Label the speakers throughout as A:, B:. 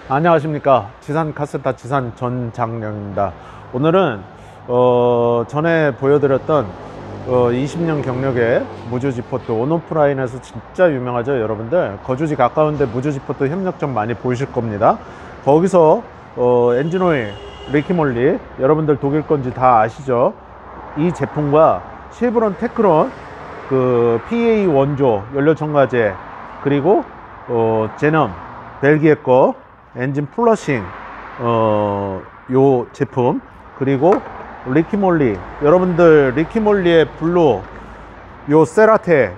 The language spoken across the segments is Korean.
A: 안녕하십니까. 지산 카센터 지산 전장령입니다. 오늘은 전에 보여드렸던 20년 경력의 무주지포트 온오프라인에서 진짜 유명하죠. 여러분들 거주지 가까운데 무주지포트 협력점 많이 보이실 겁니다. 거기서 엔진오일 리키몰리, 여러분들 독일 건지 다 아시죠. 이 제품과 쉐브론 테크론 그 PA 원조 연료 첨가제, 그리고 제넘 벨기에 거 엔진 플러싱 요 제품, 그리고 리키몰리, 여러분들 리키몰리의 블루 요 세라테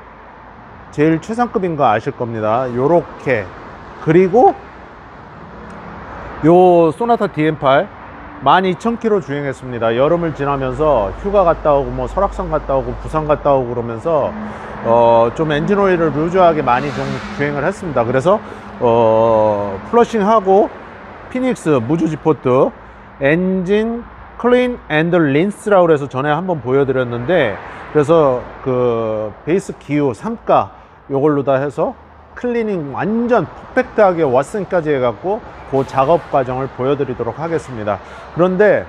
A: 제일 최상급인 거 아실 겁니다. 요렇게, 그리고 요 소나타 DM8 12,000km 주행했습니다. 여름을 지나면서 휴가 갔다 오고 뭐 설악산 갔다 오고 부산 갔다 오고 그러면서 좀 엔진 오일을 루즈하게 많이 좀 주행을 했습니다. 그래서 플러싱하고 피닉스 무주지포트 엔진 클린 앤드 린스라고 해서 전에 한번 보여드렸는데, 그래서 그 베이스 기후 3가 요걸로 다 해서 클리닝 완전 퍼펙트하게 왓슨까지 해갖고 그 작업 과정을 보여드리도록 하겠습니다. 그런데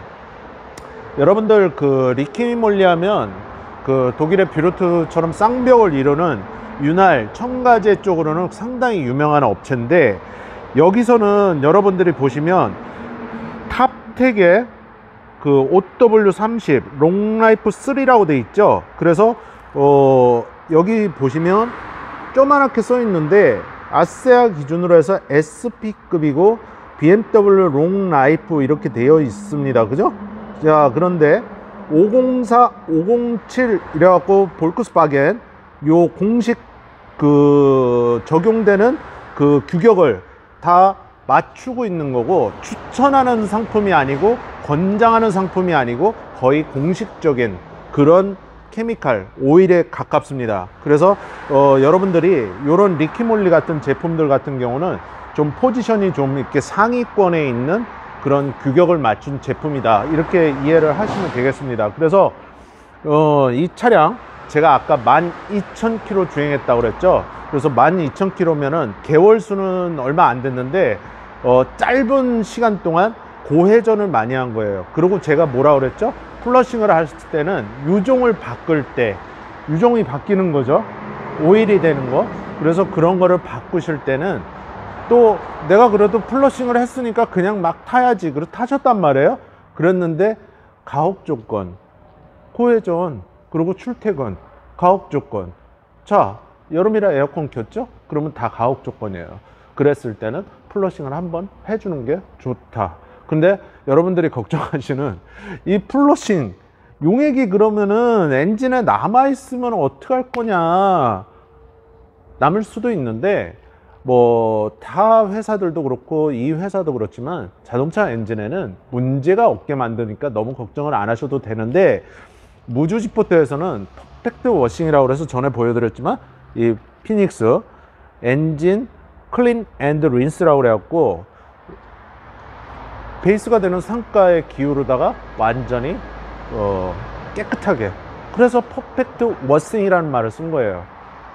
A: 여러분들 그 리키몰리 하면 그 독일의 뷰르트처럼 쌍벽을 이루는 윤활 첨가제 쪽으로는 상당히 유명한 업체인데, 여기서는 여러분들이 보시면 탑택에 그 OW30 롱라이프 3라고 돼 있죠. 그래서 여기 보시면 조그맣게 써 있는데 아세아 기준으로 해서 SP급이고 BMW 롱라이프 이렇게 되어 있습니다. 그죠? 자, 그런데 504, 507 이래갖고 볼크스바겐 요 공식 그 적용되는 그 규격을 다 맞추고 있는 거고, 추천하는 상품이 아니고 권장하는 상품이 아니고 거의 공식적인 그런 케미칼 오일에 가깝습니다. 그래서 여러분들이 이런 리키몰리 같은 제품들 같은 경우는 좀 포지션이 좀 이렇게 상위권에 있는 그런 규격을 맞춘 제품이다, 이렇게 이해를 하시면 되겠습니다. 그래서 이 차량 제가 아까 12,000km 주행했다고 그랬죠. 그래서 12,000km면은 개월 수는 얼마 안 됐는데 짧은 시간 동안 고회전을 많이 한 거예요. 그리고 제가 뭐라 그랬죠? 플러싱을 했을 때는 유종을 바꿀 때 유종이 바뀌는 거죠. 오일이 되는 거. 그래서 그런 거를 바꾸실 때는 또 내가 그래도 플러싱을 했으니까 그냥 막 타야지, 그래서 타셨단 말이에요. 그랬는데 가혹 조건, 고회전, 그리고 출퇴근 가혹 조건. 자, 여름이라 에어컨 켰죠? 그러면 다 가혹 조건이에요. 그랬을 때는 플러싱을 한번 해주는 게 좋다. 근데 여러분들이 걱정하시는 이 플러싱 용액이 그러면은 엔진에 남아있으면 어떡할 거냐, 남을 수도 있는데 뭐 타 회사들도 그렇고 이 회사도 그렇지만 자동차 엔진에는 문제가 없게 만드니까 너무 걱정을 안 하셔도 되는데, 무주지포트에서는 퍼펙트 워싱이라고 해서 전에 보여드렸지만 이 피닉스 엔진 클린 앤드 린스라고 그래갖고 베이스가 되는 상가의 기후로다가 완전히 깨끗하게, 그래서 퍼펙트 워싱이라는 말을 쓴 거예요.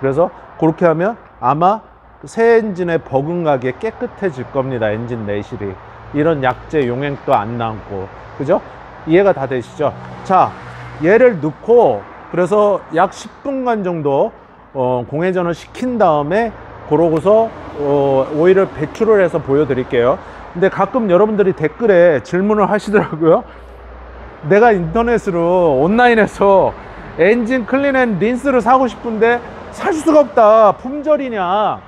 A: 그래서 그렇게 하면 아마 새 엔진에 버금가게 깨끗해질 겁니다. 엔진 내실이 이런 약재 용액도 안 남고, 그죠? 이해가 다 되시죠? 자, 얘를 넣고 그래서 약 10분간 정도 공회전을 시킨 다음에 그러고서 오일을 배출을 해서 보여드릴게요. 근데 가끔 여러분들이 댓글에 질문을 하시더라고요. 내가 인터넷으로 온라인에서 엔진 클린 앤 린스를 사고 싶은데 살 수가 없다, 품절이냐.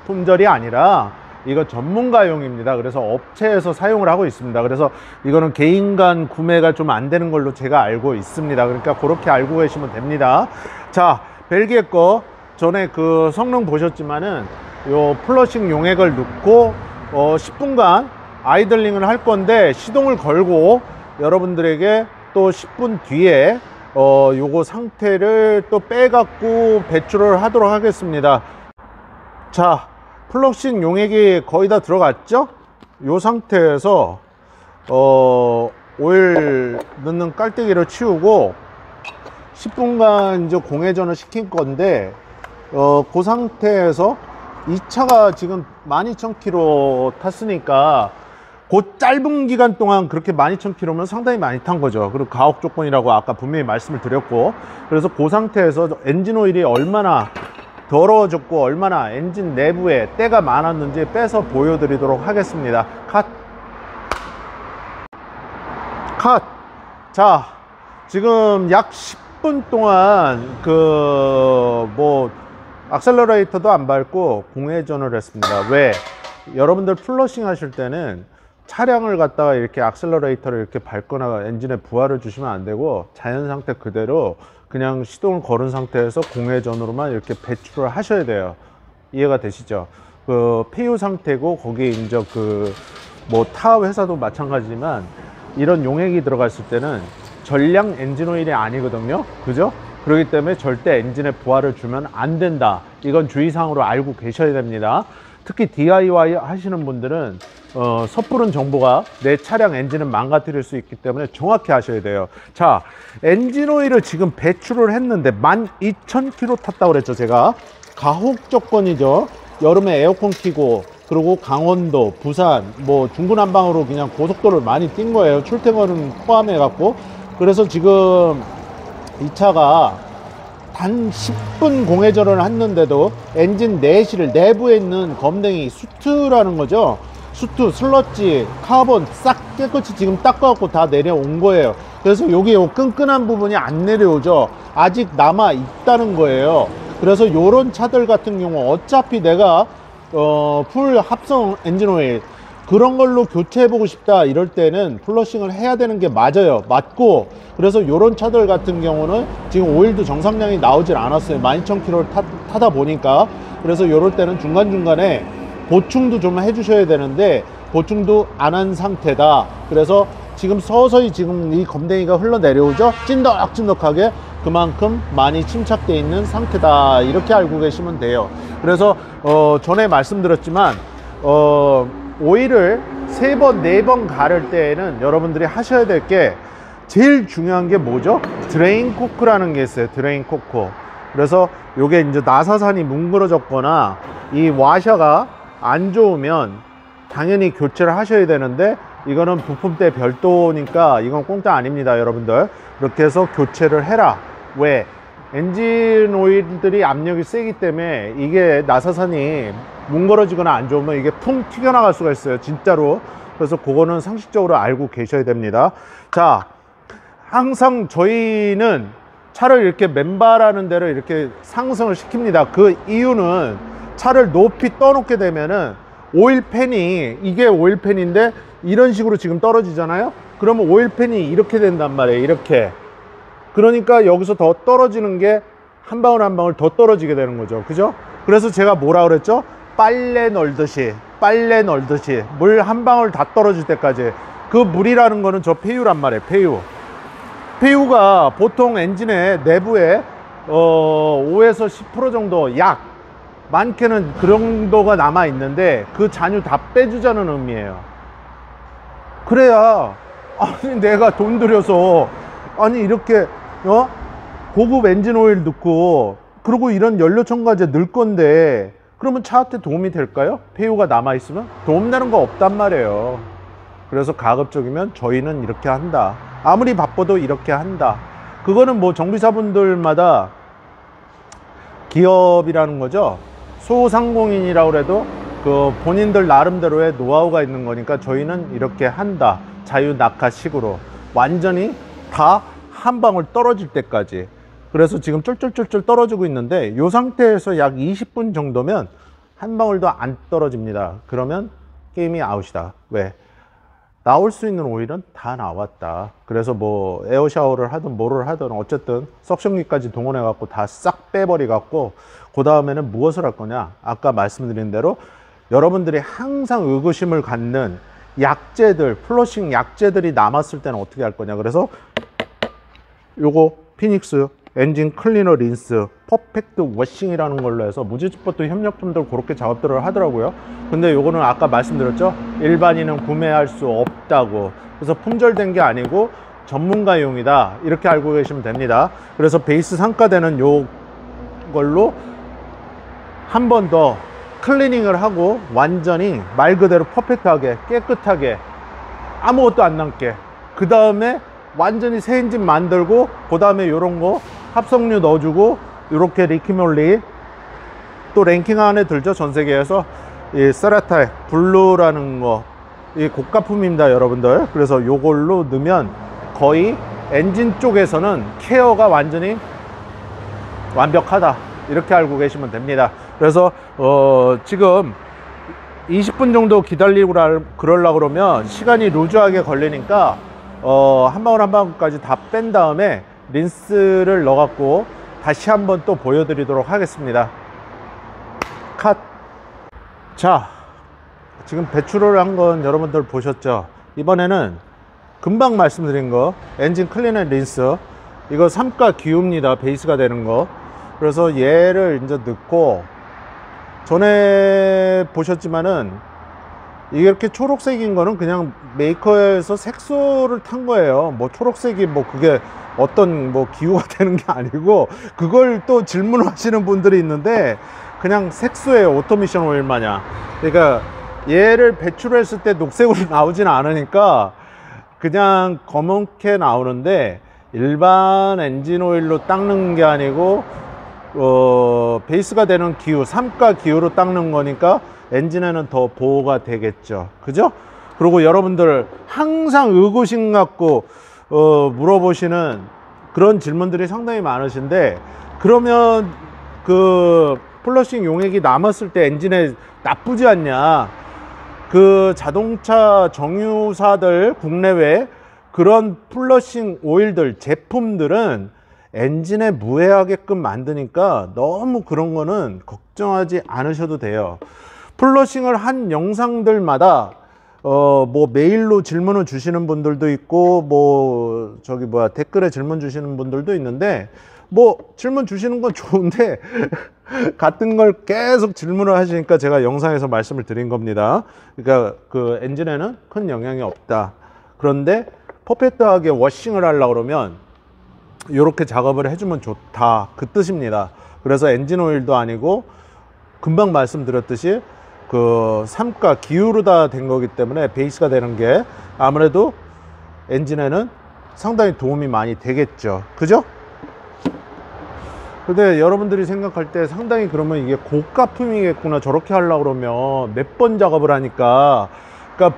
A: 품절이 아니라 이거 전문가용입니다. 그래서 업체에서 사용을 하고 있습니다. 그래서 이거는 개인 간 구매가 좀 안 되는 걸로 제가 알고 있습니다. 그러니까 그렇게 알고 계시면 됩니다. 자, 벨기에 거 전에 그 성능 보셨지만은 요 플러싱 용액을 넣고 10분간 아이들링을 할 건데, 시동을 걸고 여러분들에게 또 10분 뒤에 요거 상태를 또 빼갖고 배출을 하도록 하겠습니다. 자, 플러싱 용액이 거의 다 들어갔죠? 요 상태에서 오일 넣는 깔때기를 치우고 10분간 이제 공회전을 시킬 건데 그 상태에서 이 차가 지금 12,000km 탔으니까 그 짧은 기간 동안 그렇게 12,000km면 상당히 많이 탄 거죠. 그리고 가혹 조건이라고 아까 분명히 말씀을 드렸고, 그래서 그 상태에서 엔진 오일이 얼마나 더러워졌고 얼마나 엔진 내부에 때가 많았는지 빼서 보여드리도록 하겠습니다. 컷! 자, 지금 약 10분 동안 악셀러레이터도 안 밟고 공회전을 했습니다. 왜? 여러분들 플러싱 하실 때는 차량을 갖다가 이렇게 악셀러레이터를 이렇게 밟거나 엔진에 부하를 주시면 안 되고, 자연 상태 그대로 그냥 시동을 걸은 상태에서 공회전으로만 이렇게 배출을 하셔야 돼요. 이해가 되시죠? 폐유 상태고, 거기에 이제 타 회사도 마찬가지지만 이런 용액이 들어갔을 때는 전량 엔진 오일이 아니거든요. 그죠? 그렇기 때문에 절대 엔진에 부하를 주면 안 된다. 이건 주의사항으로 알고 계셔야 됩니다. 특히 DIY 하시는 분들은 섣부른 정보가 내 차량 엔진을 망가뜨릴 수 있기 때문에 정확히 하셔야 돼요. 자, 엔진 오일을 지금 배출을 했는데 12,000km 탔다고 그랬죠. 제가 가혹 조건이죠. 여름에 에어컨 켜고, 그리고 강원도, 부산, 중구난방으로 그냥 고속도로를 많이 뛴 거예요. 출퇴근은 포함해 갖고. 그래서 지금 이 차가 단 10분 공회전을 했는데도 엔진 내실을, 내부에 있는 검댕이 수트라는 거죠. 수트, 슬러지, 카본 싹 깨끗이 지금 닦아갖고 다 내려온 거예요. 그래서 여기 요 끈끈한 부분이 안 내려오죠. 아직 남아 있다는 거예요. 그래서 요런 차들 같은 경우 어차피 내가 풀 합성 엔진 오일 그런 걸로 교체해 보고 싶다 이럴 때는 플러싱을 해야 되는 게 맞아요. 맞고, 그래서 요런 차들 같은 경우는 지금 오일도 정상량이 나오질 않았어요. 12,000km 타다 보니까. 그래서 요럴 때는 중간중간에 보충도 좀 해주셔야 되는데 보충도 안 한 상태다. 그래서 지금 서서히 지금 이 검댕이가 흘러내려오죠. 찐덕찐덕하게. 그만큼 많이 침착되어 있는 상태다. 이렇게 알고 계시면 돼요. 그래서 전에 말씀드렸지만 오일을 3번, 4번 가를 때에는 여러분들이 하셔야 될 게 제일 중요한 게 뭐죠? 드레인 코크라는 게 있어요. 드레인 코크. 그래서 요게 이제 나사산이 뭉그러졌거나 이 와셔가 안 좋으면 당연히 교체를 하셔야 되는데, 이거는 부품대 별도니까 이건 공짜 아닙니다, 여러분들. 이렇게 해서 교체를 해라. 왜? 엔진 오일들이 압력이 세기 때문에 이게 나사산이 뭉그러지거나 안 좋으면 이게 풍 튀겨나갈 수가 있어요, 진짜로. 그래서 그거는 상식적으로 알고 계셔야 됩니다. 자, 항상 저희는 차를 이렇게 맨발하는 대로 이렇게 상승을 시킵니다. 그 이유는 차를 높이 떠놓게 되면은 오일팬이, 이게 오일팬인데 이런 식으로 지금 떨어지잖아요. 그러면 오일팬이 이렇게 된단 말이에요. 이렇게. 그러니까 여기서 더 떨어지는 게 한 방울 한 방울 더 떨어지게 되는 거죠. 그죠? 그래서 제가 뭐라 그랬죠? 빨래 널듯이 물 한 방울 다 떨어질 때까지. 그 물이라는 거는 저 폐유란 말이에요. 폐유가 보통 엔진의 내부에 5에서 10% 정도, 약 많게는 그 정도가 남아 있는데 그 잔유 다 빼주자는 의미예요. 그래야 아니 내가 돈 들여서 아니 이렇게 고급 엔진 오일 넣고 그리고 이런 연료 첨가제 넣을 건데, 그러면 차한테 도움이 될까요? 폐유가 남아 있으면 도움되는 거 없단 말이에요. 그래서 가급적이면 저희는 이렇게 한다. 아무리 바빠도 이렇게 한다. 그거는 뭐 정비사분들마다 기업이라는 거죠. 소상공인이라고 해도 그 본인들 나름대로의 노하우가 있는 거니까 저희는 이렇게 한다. 자유낙하식으로 완전히 다 한 방울 떨어질 때까지. 그래서 지금 쫄쫄쫄쫄 떨어지고 있는데 이 상태에서 약 20분 정도면 한 방울도 안 떨어집니다. 그러면 게임이 아웃이다. 왜? 나올 수 있는 오일은 다 나왔다. 그래서 뭐 에어 샤워를 하든 뭐를 하든 어쨌든 석션기까지 동원해 갖고 다 싹 빼버리 갖고 그 다음에는 무엇을 할 거냐? 아까 말씀드린 대로 여러분들이 항상 의구심을 갖는 약재들, 플러싱 약재들이 남았을 때는 어떻게 할 거냐? 그래서 요거 피닉스 엔진 클리너 린스 퍼펙트 워싱이라는 걸로 해서 무지집버터 협력점들 그렇게 작업들을 하더라고요. 근데 요거는 아까 말씀드렸죠, 일반인은 구매할 수 없다고. 그래서 품절된 게 아니고 전문가용이다, 이렇게 알고 계시면 됩니다. 그래서 베이스 상가되는 요 걸로 한 번 더 클리닝을 하고 완전히 말 그대로 퍼펙트하게 깨끗하게 아무것도 안 남게, 그 다음에 완전히 새 엔진 만들고, 그 다음에 요런 거 합성유 넣어주고, 요렇게 리퀴몰리 또 랭킹 안에 들죠. 전 세계에서 이 세라타의 블루라는 거, 이 고가품입니다 여러분들. 그래서 요걸로 넣으면 거의 엔진 쪽에서는 케어가 완전히 완벽하다, 이렇게 알고 계시면 됩니다. 그래서 지금 20분 정도 기다리고 그러려고 그러면 시간이 루즈하게 걸리니까 한 방울 한 방울까지 다 뺀 다음에 린스를 넣어 갖고 다시 한번 또 보여드리도록 하겠습니다. 컷. 자, 지금 배출을 한 건 여러분들 보셨죠? 이번에는 금방 말씀드린 거 엔진 클린 앤 린스, 이거 3가 기우입니다. 베이스가 되는 거. 그래서 얘를 이제 넣고, 전에 보셨지만은 이게 이렇게 초록색인 거는 그냥 메이커에서 색소를 탄 거예요. 뭐 초록색이 뭐 그게 어떤 뭐 기후가 되는 게 아니고, 그걸 또 질문하시는 분들이 있는데 그냥 색소예요. 오토미션 오일 마냥. 그러니까 얘를 배출했을 때 녹색으로 나오진 않으니까 그냥 검은게 나오는데, 일반 엔진 오일로 닦는 게 아니고 베이스가 되는 기후, 3가 기후로 닦는 거니까 엔진에는 더 보호가 되겠죠. 그죠? 그리고 여러분들 항상 의구심 갖고 물어보시는 그런 질문들이 상당히 많으신데, 그러면 그 플러싱 용액이 남았을 때 엔진에 나쁘지 않냐? 그 자동차 정유사들 국내외 그런 플러싱 오일들 제품들은 엔진에 무해하게끔 만드니까 너무 그런 거는 걱정하지 않으셔도 돼요. 플러싱을 한 영상들마다 뭐 메일로 질문을 주시는 분들도 있고, 뭐 저기 뭐야 댓글에 질문 주시는 분들도 있는데, 뭐 질문 주시는 건 좋은데 같은 걸 계속 질문을 하시니까 제가 영상에서 말씀을 드린 겁니다. 그러니까 그 엔진에는 큰 영향이 없다. 그런데 퍼펙트하게 워싱을 하려고 그러면 이렇게 작업을 해주면 좋다, 그 뜻입니다. 그래서 엔진 오일도 아니고 금방 말씀드렸듯이 그 3가 기후로 된 거기 때문에 베이스가 되는 게 아무래도 엔진에는 상당히 도움이 많이 되겠죠. 그죠? 근데 여러분들이 생각할 때 상당히 그러면 이게 고가품이겠구나, 저렇게 하려고 그러면 몇 번 작업을 하니까. 그러니까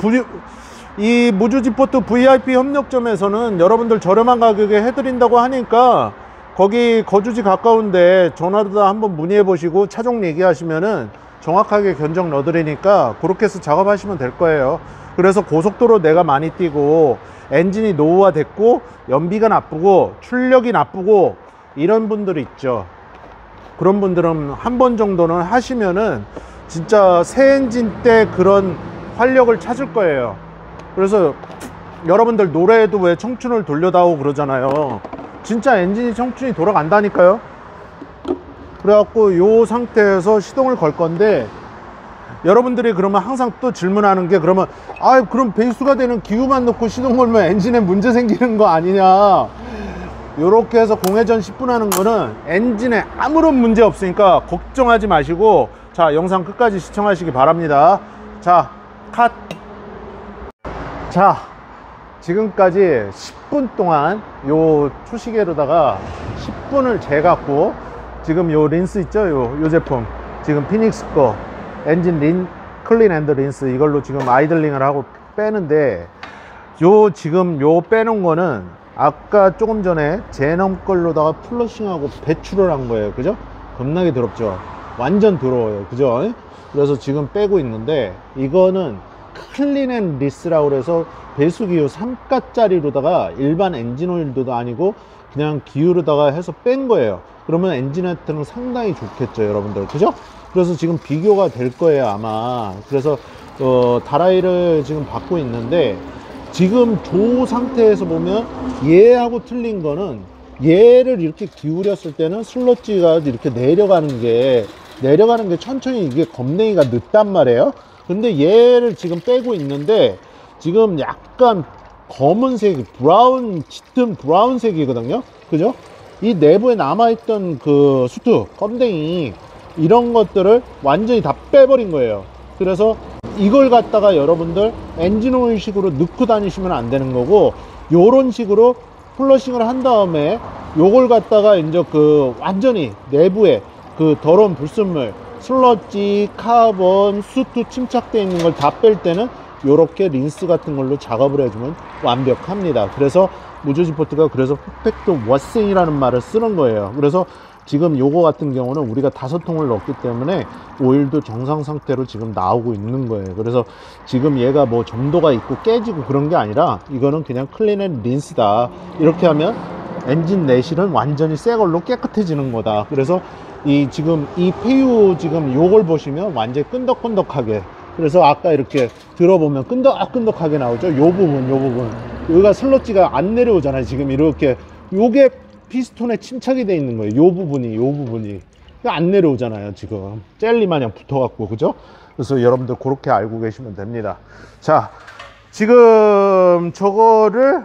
A: 이 무주지포트 VIP 협력점에서는 여러분들 저렴한 가격에 해드린다고 하니까 거기 거주지 가까운데 전화로 다 한번 문의해 보시고 차종 얘기하시면은 정확하게 견적 넣어드리니까 그렇게 해서 작업하시면 될 거예요. 그래서 고속도로 내가 많이 뛰고 엔진이 노후화 됐고 연비가 나쁘고 출력이 나쁘고 이런 분들이 있죠. 그런 분들은 한 번 정도는 하시면은 진짜 새 엔진 때 그런 활력을 찾을 거예요. 그래서 여러분들 노래에도 왜 청춘을 돌려다오 그러잖아요. 진짜 엔진이 청춘이 돌아간다니까요. 그래갖고 요 상태에서 시동을 걸 건데, 여러분들이 그러면 항상 또 질문하는 게, 그러면 그럼 배수가 되는 기후만 넣고 시동 걸면 엔진에 문제 생기는 거 아니냐. 요렇게 해서 공회전 10분 하는 거는 엔진에 아무런 문제 없으니까 걱정하지 마시고, 자, 영상 끝까지 시청하시기 바랍니다. 자, 컷. 자, 지금까지 10분 동안 요 초시계로다가 10분을 재갖고, 지금 요 린스 있죠? 요 제품 지금 피닉스 거 엔진 클린 앤드 린스, 이걸로 지금 아이들링을 하고 빼는데, 지금 요 빼는 거는 아까 조금 전에 제넘 걸로다가 플러싱하고 배출을 한 거예요. 그죠? 겁나게 더럽죠? 완전 더러워요. 그죠? 그래서 지금 빼고 있는데, 이거는 클린 앤 리스라고 그래서 배수기유 3가짜리로다가 일반 엔진 오일도 아니고 그냥 기유로다가 해서 뺀 거예요. 그러면 엔진한테는 상당히 좋겠죠, 여러분들. 그죠? 그래서 지금 비교가 될 거예요, 아마. 그래서 다라이를 지금 받고 있는데, 지금 조 상태에서 보면 얘하고 틀린 거는, 얘를 이렇게 기울였을 때는 슬러지가 이렇게 내려가는 게 천천히 이게 검냉이가 늦단 말이에요. 근데 얘를 지금 빼고 있는데 지금 약간 검은색, 짙은 브라운색이거든요. 그죠? 이 내부에 남아있던 그 수트, 검댕이, 이런 것들을 완전히 다 빼버린 거예요. 그래서 이걸 갖다가 여러분들 엔진 오일 식으로 넣고 다니시면 안 되는 거고, 요런 식으로 플러싱을 한 다음에 요걸 갖다가 이제 그 완전히 내부에 그 더러운 불순물, 슬러지, 카본, 수트 침착되어 있는 걸 다 뺄 때는 요렇게 린스 같은 걸로 작업을 해주면 완벽합니다. 그래서 무주지포트가 그래서 퍼펙트 워싱이라는 말을 쓰는 거예요. 그래서 지금 요거 같은 경우는 우리가 5통을 넣었기 때문에 오일도 정상 상태로 지금 나오고 있는 거예요. 그래서 지금 얘가 뭐 점도가 있고 깨지고 그런 게 아니라 이거는 그냥 클린 앤 린스다. 이렇게 하면 엔진 내실은 완전히 새 걸로 깨끗해지는 거다. 그래서 이 지금 이 폐유 지금 요걸 보시면 완전히 끈덕끈덕하게, 그래서 아까 이렇게 들어보면 끈덕끈덕하게 나오죠. 요 부분 여기가 슬러지가 안 내려오잖아요. 지금 이렇게 요게 피스톤에 침착이 돼 있는 거예요. 요 부분이 안 내려오잖아요. 지금 젤리 마냥 붙어 갖고, 그죠? 그래서 여러분들 그렇게 알고 계시면 됩니다. 자, 지금 저거를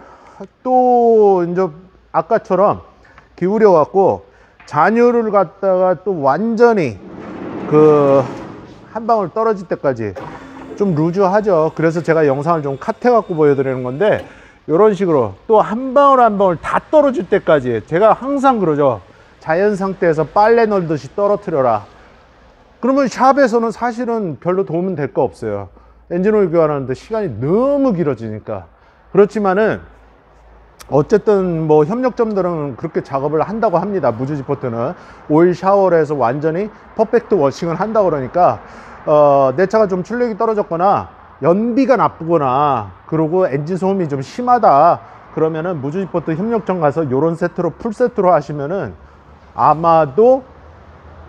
A: 또 이제 아까처럼 기울여 갖고 잔유를 갖다가 또 완전히 그 한 방울 떨어질 때까지 좀 루즈하죠. 그래서 제가 영상을 좀 컷해 갖고 보여드리는 건데, 이런 식으로 또 한 방울 한 방울 다 떨어질 때까지, 제가 항상 그러죠. 자연 상태에서 빨래 널듯이 떨어뜨려라. 그러면 샵에서는 사실은 별로 도움은 될 거 없어요. 엔진오일 교환하는데 시간이 너무 길어지니까. 그렇지만은 어쨌든 뭐 협력점들은 그렇게 작업을 한다고 합니다. 무주지포트는 오일 샤워를 해서 완전히 퍼펙트 워싱을 한다고 그러니까 내 차가 좀 출력이 떨어졌거나 연비가 나쁘거나 그리고 엔진 소음이 좀 심하다 그러면은 무주지포트 협력점 가서 요런 세트로 풀 세트로 하시면은 아마도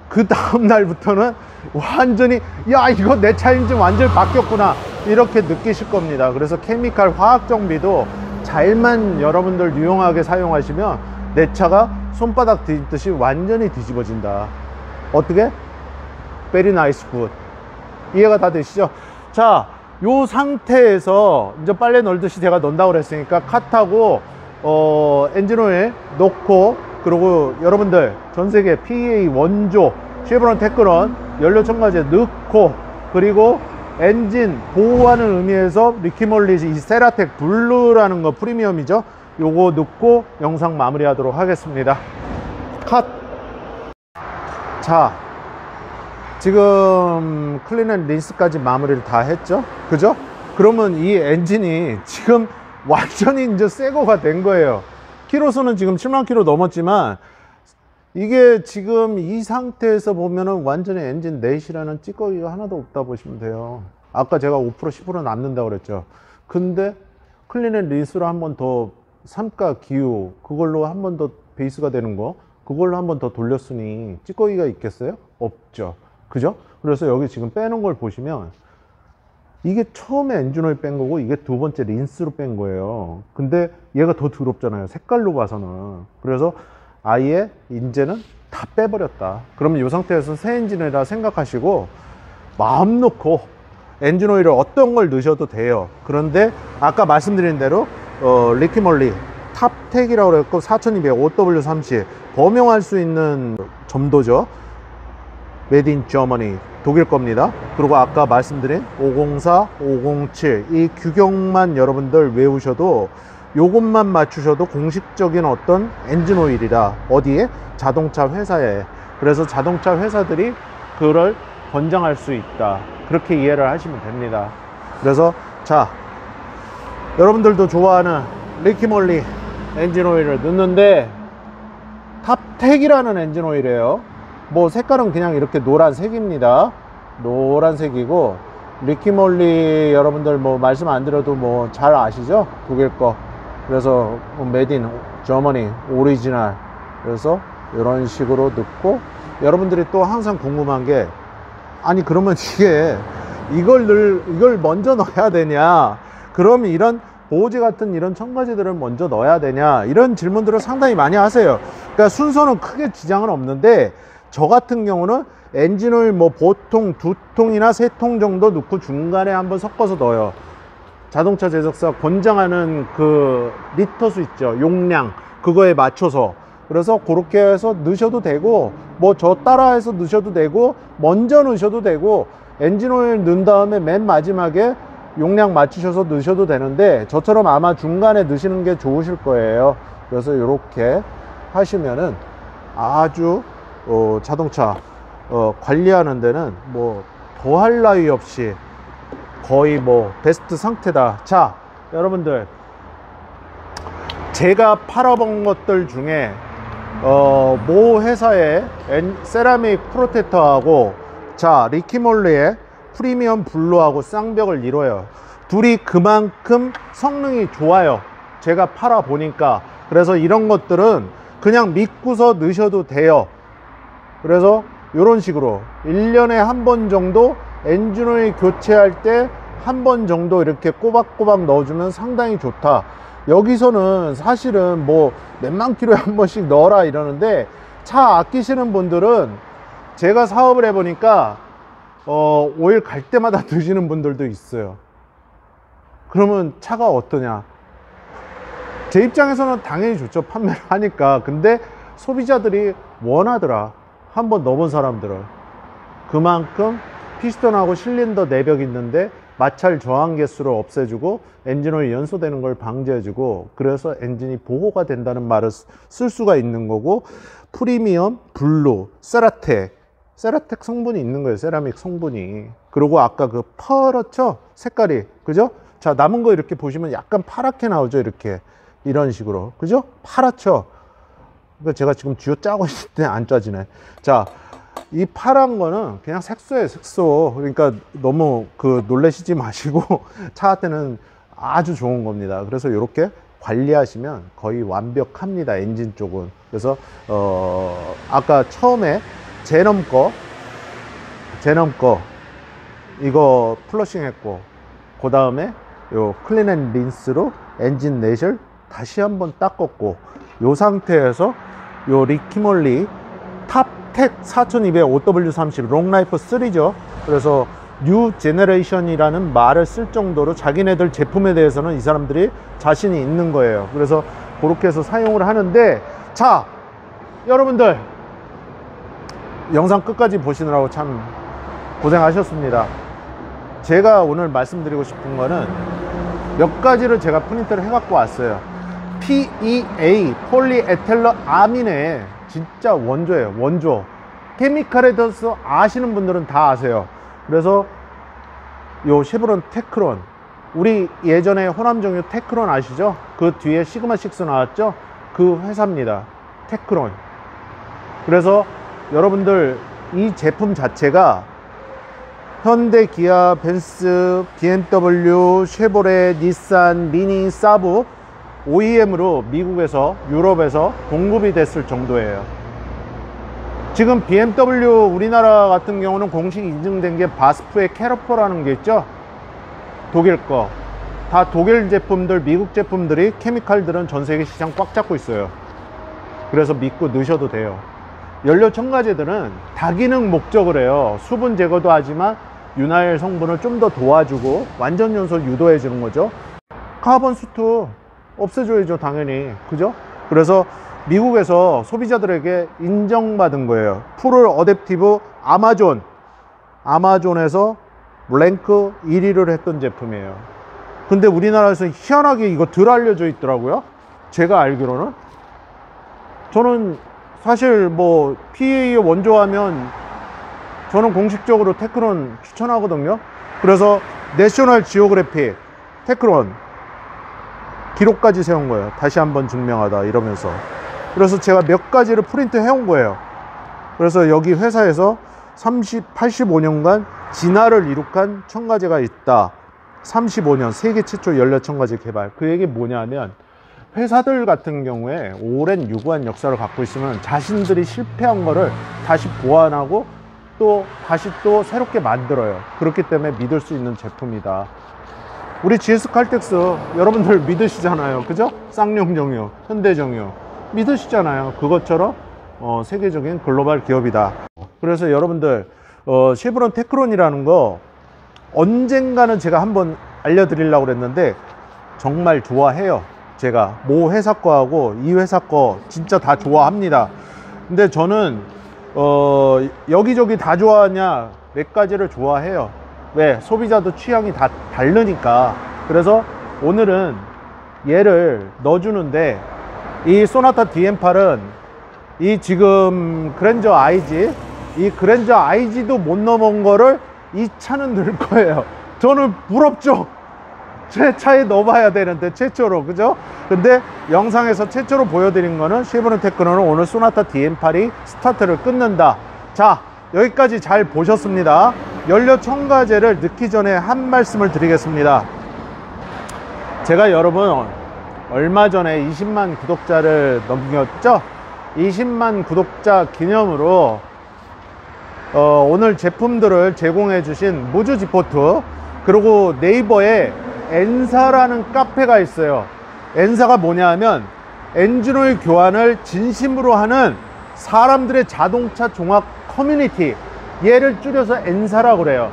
A: 그 다음 날부터는 완전히 야 이거 내 차 엔진 완전히 바뀌었구나 이렇게 느끼실 겁니다. 그래서 케미칼 화학 정비도 잘만 여러분들 유용하게 사용하시면 내 차가 손바닥 뒤집듯이 완전히 뒤집어진다. 어떻게? Very nice good. 이해가 다 되시죠? 자, 요 상태에서 이제 빨래 널듯이 제가 넣는다고 그랬으니까 컷하고 엔진오일 넣고, 그리고 여러분들 전세계 PEA 원조 쉐브론 테크론 연료 첨가제 넣고, 그리고 엔진 보호하는 의미에서 리키몰리 이 세라텍 블루라는 거 프리미엄이죠. 요거 넣고 영상 마무리하도록 하겠습니다. 컷. 자, 지금 클린 앤 린스까지 마무리를 다 했죠. 그죠? 그러면 이 엔진이 지금 완전히 이제 새 거가 된 거예요. 키로수는 지금 7만 킬로 넘었지만 이게 지금 이 상태에서 보면은 완전히 엔진 넷이라는 찌꺼기가 하나도 없다 보시면 돼요. 아까 제가 5% 10% 남는다고 그랬죠. 근데 클린 앤 린스로 한 번 더 삼가 기후 그걸로 한 번 더 베이스가 되는 거 그걸로 한 번 더 돌렸으니 찌꺼기가 있겠어요? 없죠. 그죠? 그래서 여기 지금 빼는 걸 보시면 이게 처음에 엔진오일 뺀 거고 이게 두 번째 린스로 뺀 거예요. 근데 얘가 더 더럽잖아요. 색깔로 봐서는. 그래서 아예 이제는 다 빼버렸다. 그러면 이 상태에서 새 엔진이라 생각하시고 마음 놓고 엔진오일을 어떤 걸 넣으셔도 돼요. 그런데 아까 말씀드린 대로 리키몰리 탑텍이라고 그랬고 4200 OW30 범용할 수 있는 점도죠. 메이드 인 저머니 독일 겁니다. 그리고 아까 말씀드린 504, 507 이 규격만 여러분들 외우셔도 요것만 맞추셔도 공식적인 어떤 엔진 오일이라 어디에? 자동차 회사에. 그래서 자동차 회사들이 그걸 권장할 수 있다. 그렇게 이해를 하시면 됩니다. 그래서 자, 여러분들도 좋아하는 리키몰리 엔진 오일을 넣는데 탑텍이라는 엔진 오일이에요. 뭐 색깔은 그냥 이렇게 노란색입니다. 노란색이고 리키몰리 여러분들 뭐 말씀 안 드려도 뭐 잘 아시죠? 독일 거. 그래서 메이드 인 저머니 오리지널. 그래서 이런 식으로 넣고, 여러분들이 또 항상 궁금한 게 아니 그러면 이걸 먼저 넣어야 되냐, 그럼 이런 보호제 같은 이런 첨가제들을 먼저 넣어야 되냐, 이런 질문들을 상당히 많이 하세요. 그러니까 순서는 크게 지장은 없는데 저 같은 경우는 엔진오일 뭐 보통 2통이나 3통 정도 넣고 중간에 한번 섞어서 넣어요. 자동차 제작사 권장하는 그 리터수 있죠, 용량, 그거에 맞춰서 그래서 그렇게 해서 넣으셔도 되고, 뭐 저 따라해서 넣으셔도 되고, 먼저 넣으셔도 되고, 엔진 오일 넣은 다음에 맨 마지막에 용량 맞추셔서 넣으셔도 되는데, 저처럼 아마 중간에 넣으시는 게 좋으실 거예요. 그래서 이렇게 하시면은 아주 자동차 관리하는 데는 뭐 더할 나위 없이 거의 뭐 베스트 상태다. 자, 여러분들, 제가 팔아본 것들 중에 모 회사의 세라믹 프로텍터하고, 자, 리키몰리의 프리미엄 블루하고 쌍벽을 이뤄요. 둘이 그만큼 성능이 좋아요. 제가 팔아 보니까. 그래서 이런 것들은 그냥 믿고서 넣으셔도 돼요. 그래서 이런 식으로 1년에 한 번 정도 엔진오일 교체할 때 한 번 정도 이렇게 꼬박꼬박 넣어주면 상당히 좋다. 여기서는 사실은 뭐 몇만 킬로에 한 번씩 넣어라 이러는데, 차 아끼시는 분들은 제가 사업을 해보니까 오일 갈 때마다 드시는 분들도 있어요. 그러면 차가 어떠냐? 제 입장에서는 당연히 좋죠, 판매를 하니까. 근데 소비자들이 원하더라, 한번 넣어본 사람들은. 그만큼 피스톤하고 실린더 내벽이 있는데 마찰 저항 개수를 없애주고 엔진오일 연소되는 걸 방지해주고, 그래서 엔진이 보호가 된다는 말을 쓸 수가 있는 거고, 프리미엄 블루 세라텍 성분이 있는 거예요. 세라믹 성분이. 그리고 아까 그 파랗죠, 색깔이, 그죠? 자, 남은 거 이렇게 보시면 약간 파랗게 나오죠, 이렇게. 이런 식으로, 그죠? 파랗죠. 그러니까 제가 지금 쥐어 짜고 있을 때 안 짜지네. 자, 이 파란 거는 그냥 색소예요, 색소. 그러니까 너무 놀라시지 마시고 차한테는 아주 좋은 겁니다. 그래서 이렇게 관리하시면 거의 완벽합니다, 엔진 쪽은. 그래서 아까 처음에 제넘 거 이거 플러싱 했고, 그 다음에 요 클린 앤 린스로 엔진 넷을 다시 한번 닦았고, 요 상태에서 요 리키몰리 탑텍 4200 OW30 롱라이프 3죠. 그래서 뉴 제너레이션이라는 말을 쓸 정도로 자기네들 제품에 대해서는 이 사람들이 자신이 있는 거예요. 그래서 그렇게 해서 사용을 하는데, 자, 여러분들 영상 끝까지 보시느라고 참 고생하셨습니다. 제가 오늘 말씀드리고 싶은 거는 몇 가지를 제가 프린트를 해 갖고 왔어요. PEA 폴리에텔러 아민의 진짜 원조예요, 원조. 케미칼에 대해서 아시는 분들은 다 아세요. 그래서 요 쉐브론 테크론, 우리 예전에 호남정유 테크론 아시죠? 그 뒤에 시그마 6 나왔죠? 그 회사입니다, 테크론. 그래서 여러분들 이 제품 자체가 현대, 기아, 벤츠, BMW, 쉐보레, 닛산, 미니, 사브 OEM으로 미국에서, 유럽에서 공급이 됐을 정도예요. 지금 BMW 우리나라 같은 경우는 공식 인증된 게 바스프의 캐러퍼라는 게 있죠, 독일 거. 다 독일 제품들, 미국 제품들이, 케미칼들은 전 세계 시장 꽉 잡고 있어요. 그래서 믿고 넣으셔도 돼요. 연료 첨가제들은 다기능 목적을 해요. 수분 제거도 하지만 윤활 성분을 좀 더 도와주고 완전 연소를 유도해 주는 거죠. 카본 수트 없애줘야죠, 당연히, 그죠? 그래서 미국에서 소비자들에게 인정받은 거예요. 풀을 어댑티브 아마존에서 랭크 1위를 했던 제품이에요. 근데 우리나라에서 희한하게 이거 덜 알려져 있더라고요, 제가 알기로는. 저는 사실 뭐 PEA 원조하면 저는 공식적으로 테크론 추천하거든요. 그래서 내셔널 지오그래픽 테크론 기록까지 세운 거예요. 다시 한번 증명하다 이러면서. 그래서 제가 몇 가지를 프린트 해온 거예요. 그래서 여기 회사에서 85년간 진화를 이룩한 첨가제가 있다. 35년 세계 최초 연료 첨가제 개발. 그 얘기 뭐냐면, 회사들 같은 경우에 오랜 유구한 역사를 갖고 있으면 자신들이 실패한 거를 다시 보완하고 또 다시 또 새롭게 만들어요. 그렇기 때문에 믿을 수 있는 제품이다. 우리 GS 칼텍스 여러분들 믿으시잖아요, 그죠? 쌍용정유, 현대정유 믿으시잖아요. 그것처럼 세계적인 글로벌 기업이다. 그래서 여러분들 쉐브론 테크론이라는 거 언젠가는 제가 한번 알려드리려고 그랬는데 정말 좋아해요. 제가 모 회사 거하고 이 회사 거 진짜 다 좋아합니다. 근데 저는 여기저기 다 좋아하냐, 몇 가지를 좋아해요. 왜? 소비자도 취향이 다 다르니까. 그래서 오늘은 얘를 넣어주는데, 이 소나타 DM8은 이 지금 그랜저 IG, 이 그랜저 IG도 못 넘은 거를 이 차는 넣을 거예요. 저는 부럽죠. 제 차에 넣어봐야 되는데, 최초로, 그죠? 근데 영상에서 최초로 보여드린 거는 쉐보론 테크노는 오늘 소나타 DM8이 스타트를 끊는다. 자, 여기까지 잘 보셨습니다. 연료 첨가제를 넣기 전에 한 말씀을 드리겠습니다. 제가 여러분 얼마 전에 20만 구독자를 넘겼죠? 20만 구독자 기념으로 오늘 제품들을 제공해 주신 무주지포트, 그리고 네이버에 엔사라는 카페가 있어요. 엔사가 뭐냐 하면 엔진오일 교환을 진심으로 하는 사람들의 자동차 종합 커뮤니티, 얘를 줄여서 엔사라고 그래요.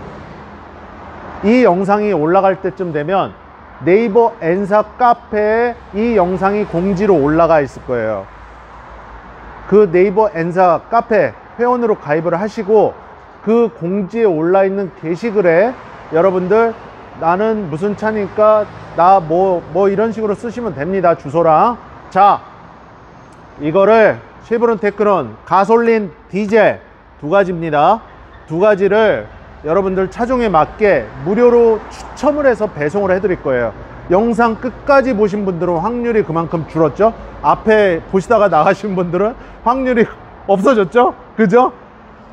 A: 이 영상이 올라갈 때쯤 되면 네이버 엔사 카페에 이 영상이 공지로 올라가 있을 거예요. 그 네이버 엔사 카페 회원으로 가입을 하시고, 그 공지에 올라 있는 게시글에 여러분들 나는 무슨 차니까 나 뭐 이런 식으로 쓰시면 됩니다. 주소랑. 자, 이거를 쉐보론 테크논 가솔린, 디젤 두 가지입니다. 두 가지를 여러분들 차종에 맞게 무료로 추첨을 해서 배송을 해드릴 거예요. 영상 끝까지 보신 분들은 확률이 그만큼 줄었죠. 앞에 보시다가 나가신 분들은 확률이 없어졌죠. 그죠?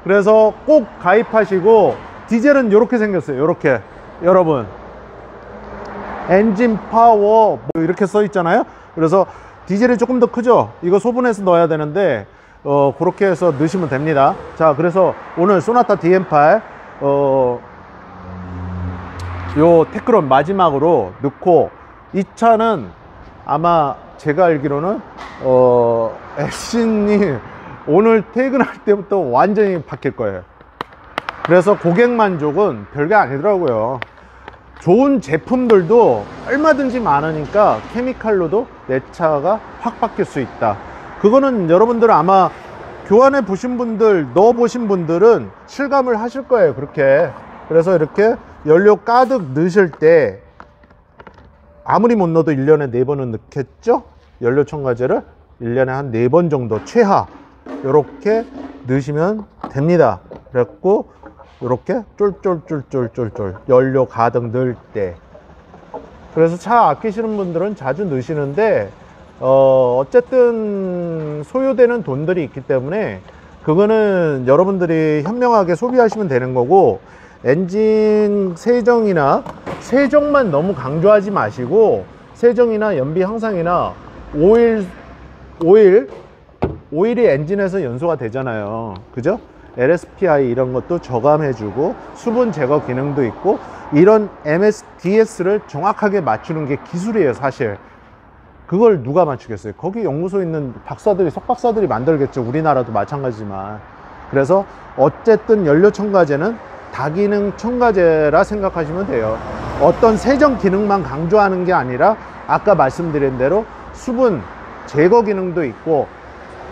A: 그래서 꼭 가입하시고, 디젤은 이렇게 생겼어요. 이렇게 여러분 엔진 파워 뭐 이렇게 써 있잖아요. 그래서 디젤이 조금 더 크죠. 이거 소분해서 넣어야 되는데 그렇게 해서 넣으시면 됩니다. 자, 그래서 오늘 소나타 DM8 요 테크론 마지막으로 넣고, 이 차는 아마 제가 알기로는 엑신이 오늘 퇴근할 때부터 완전히 바뀔 거예요. 그래서 고객 만족은 별게 아니더라고요. 좋은 제품들도 얼마든지 많으니까 케미칼로도 내 차가 확 바뀔 수 있다. 그거는 여러분들 아마 교환해 보신 분들, 넣어 보신 분들은 실감을 하실 거예요. 그렇게. 그래서 이렇게 연료 가득 넣으실 때 아무리 못 넣어도 1년에 4번은 넣겠죠. 연료 첨가제를 1년에 한 4번 정도 최하 이렇게 넣으시면 됩니다. 그래갖고 이렇게 쫄쫄쫄쫄쫄쫄 연료 가득 넣을 때. 그래서 차 아끼시는 분들은 자주 넣으시는데 어쨌든 소요되는 돈들이 있기 때문에 그거는 여러분들이 현명하게 소비하시면 되는 거고, 엔진 세정이나 세정만 너무 강조하지 마시고, 세정이나 연비 향상이나 오일이 엔진에서 연소가 되잖아요. 그죠? LSPI 이런 것도 저감해주고 수분 제거 기능도 있고, 이런 MSDS를 정확하게 맞추는 게 기술이에요. 사실 그걸 누가 맞추겠어요? 거기 연구소에 있는 박사들이, 석박사들이 만들겠죠. 우리나라도 마찬가지지만. 그래서 어쨌든 연료 첨가제는 다기능 첨가제라 생각하시면 돼요. 어떤 세정 기능만 강조하는 게 아니라 아까 말씀드린 대로 수분 제거 기능도 있고,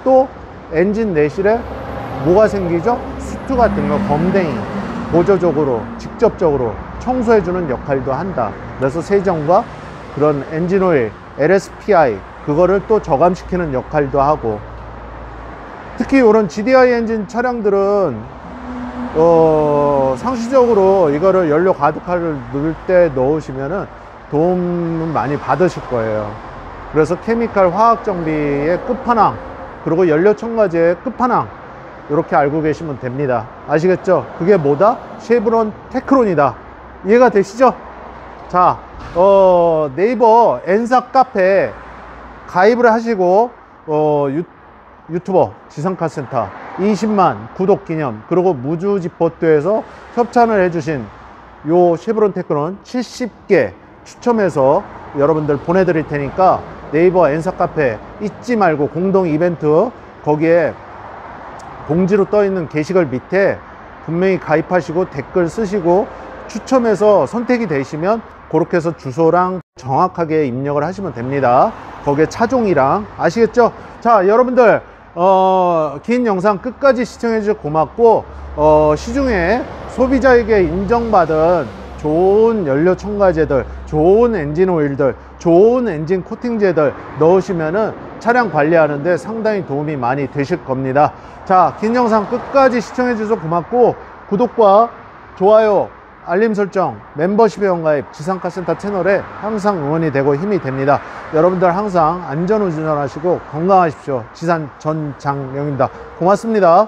A: 또 엔진 내실에 뭐가 생기죠? 수트 같은 거, 검댕이 보조적으로 직접적으로 청소해주는 역할도 한다. 그래서 세정과 그런 엔진오일, LSPI 그거를 또 저감시키는 역할도 하고, 특히 이런 GDI 엔진 차량들은 상시적으로 이거를 연료 가득하를 넣을 때 넣으시면은 도움은 많이 받으실 거예요. 그래서 케미칼 화학 정비의 끝판왕, 그리고 연료 첨가제의 끝판왕, 이렇게 알고 계시면 됩니다. 아시겠죠? 그게 뭐다? 쉐보론 테크론이다. 이해가 되시죠? 자, 네이버 엔사 카페 가입을 하시고 유튜버 지상카센터 20만 구독 기념, 그리고 무주지포트에서 협찬을 해주신 요 쉐보론 테크론 70개 추첨해서 여러분들 보내드릴 테니까 네이버 엔사 카페 잊지 말고, 공동 이벤트 거기에 공지로 떠 있는 게시글 밑에 분명히 가입하시고 댓글 쓰시고 추첨해서 선택이 되시면 그렇게 해서 주소랑 정확하게 입력을 하시면 됩니다. 거기에 차종이랑 아시겠죠? 자, 여러분들 긴 영상 끝까지 시청해 주셔서 고맙고 시중에 소비자에게 인정받은 좋은 연료 첨가제들, 좋은 엔진 오일들, 좋은 엔진 코팅제들 넣으시면은 차량 관리하는데 상당히 도움이 많이 되실 겁니다. 자, 긴 영상 끝까지 시청해 주셔서 고맙고 구독과 좋아요, 알림 설정, 멤버십에 연가입, 지상카센터 채널에 항상 응원이 되고 힘이 됩니다. 여러분들 항상 안전운전하시고 건강하십시오. 지산 전장영입니다. 고맙습니다.